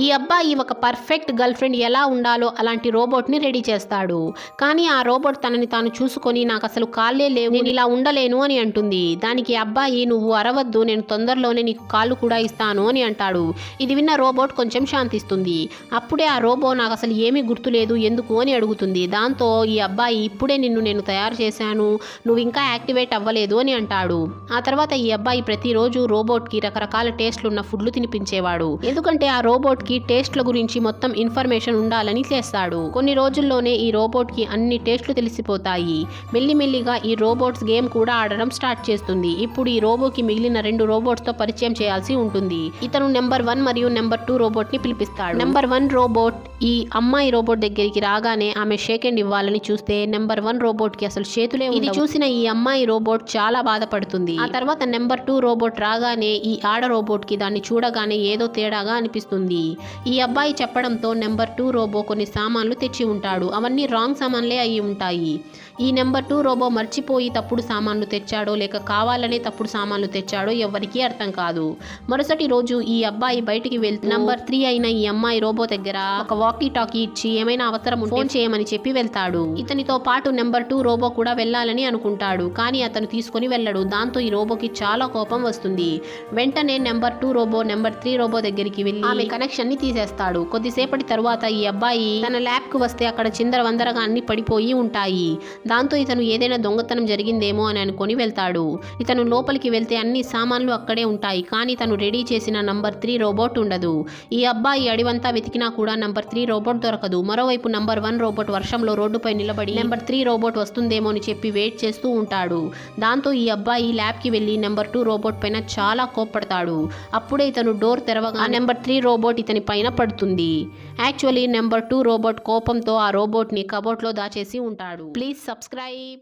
ఈ అబ్బాయి ఒక పర్ఫెక్ట్ గర్ల్ ఫ్రెండ్ ఎలా ఉండాలో అలాంటి రోబోట్ని రెడీ చేస్తాడు. కానీ ఆ రోబోట్ తనని తాను చూసుకొని నాకు అసలు కాళ్ళే లేవు, నేను ఇలా ఉండలేను అని అంటుంది. దానికి అబ్బాయి నువ్వు అరవద్దు, నేను తొందరలోనే నీకు కాళ్ళు కూడా ఇస్తాను అని అంటాడు. ఇది విన్న రోబోట్ కొంచెం శాంతిస్తుంది. అప్పుడే ఆ రోబో నాకు అసలు ఏమీ గుర్తులేదు ఎందుకు అని అడుగుతుంది. దాంతో ఈ అబ్బాయి ఇప్పుడే నిన్ను నేను తయారు చేశాను, నువ్వు ఇంకా యాక్టివేట్ అవ్వలేదు అని అంటాడు. ఆ తర్వాత ఈ అబ్బాయి ప్రతిరోజు రోబోట్కి రకరకాల టేస్ట్లు ఉన్న ఫుడ్లు తినిపించేవాడు. ఎందుకంటే ఆ రోబోట్ కి టేస్ట్ల గురించి మొత్తం ఇన్ఫర్మేషన్ ఉండాలని చేస్తాడు. కొన్ని రోజుల్లోనే ఈ రోబోట్ కి అన్ని టేస్ట్లు తెలిసిపోతాయి. మెల్లిమెల్లిగా ఈ రోబోట్స్ గేమ్ కూడా ఆడడం స్టార్ట్ చేస్తుంది. ఇప్పుడు ఈ రోబోకి మిగిలిన 2 రోబోట్స్ తో పరిచయం చేయాల్సి ఉంటుంది. ఇతను నెంబర్ 1 మరియు నెంబర్ 2 రోబోట్ ని పిలిపిస్తాడు. నెంబర్ 1 రోబోట్ ఈ అమ్మాయి రోబోట్ దగ్గరికి రాగానే ఆమె షేక్ హ్యాండ్ ఇవ్వాలని చూస్తే నెంబర్ 1 రోబోట్ కి అసలు చేతులే ఉండవు. ఇది చూసిన ఈ అమ్మాయి రోబోట్ చాలా బాధపడుతుంది. ఆ తర్వాత నెంబర్ 2 రోబోట్ రాగానే ఈ ఆడ రోబోట్ కి దాన్ని చూడగానే ఏదో తేడాగా అనిపిస్తుంది. ఈ అబ్బాయి చెప్పడంతో నెంబర్ 2 రోబో కొన్ని సామాన్లు తెచ్చి ఉంటాడు. అవన్నీ రాంగ్ సామాన్లే అయి ఉంటాయి. ఈ నెంబర్ 2 రోబో మర్చిపోయి తప్పుడు సామాన్లు తెచ్చాడో లేక కావాలనే తప్పుడు సామాన్లు తెచ్చాడో ఎవరికీ అర్థం కాదు. మరుసటి రోజు ఈ అబ్బాయి బయటికి వెళ్తూ నెంబర్ 3 అయిన ఈ అమ్మాయి రోబో దగ్గర ఒక వాకీ టాకీ ఇచ్చి ఏమైనా అవసరం ఉంటే ఫోన్ చేయమని చెప్పి వెళ్తాడు. ఇతనితో పాటు నెంబర్ 2 రోబో కూడా వెళ్ళాలని అనుకుంటాడు. కానీ అతను తీసుకుని వెళ్ళడు. దాంతో ఈ రోబోకి చాలా కోపం వస్తుంది. వెంటనే నెంబర్ 2 రోబో నెంబర్ 3 రోబో దగ్గరికి వెళ్ళి ఆమె కనెక్షన్ ని తీసేస్తాడు. కొద్దిసేపటి తరువాత ఈ అబ్బాయి తన ల్యాబ్ కు వస్తే అక్కడ చిందరవందరగా అన్ని పడిపోయి ఉంటాయి. దాంతో ఇతను ఏదైనా దొంగతనం జరిగిందేమో అని అనుకొని వెళ్తాడు. ఇతను లోపలికి వెళ్తే అన్ని సామాన్లు అక్కడే ఉంటాయి. కానీ తను రెడీ చేసిన నంబర్ 3 రోబోట్ ఉండదు. ఈ అబ్బాయి అడివంతా వెతికినా కూడా నంబర్ 3 రోబోట్ దొరకదు. మరోవైపు నంబర్ 1 రోబోట్ వర్షంలో రోడ్డుపై నిలబడి నెంబర్ 3 రోబోట్ వస్తుందేమో అని చెప్పి వెయిట్ చేస్తూ ఉంటాడు. దాంతో ఈ అబ్బాయి ల్యాబ్ కి వెళ్లి నెంబర్ 2 రోబోట్ పైన చాలా కోప్పడతాడు. అప్పుడే ఇతను డోర్ తెరవగా నెంబర్ 3 రోబోట్ ఇతని పైన పడుతుంది. యాక్చువల్లీ నెంబర్ 2 రోబోట్ కోపంతో ఆ రోబోట్ ని కబోర్డ్ లో దాచేసి ఉంటాడు. Please subscribe.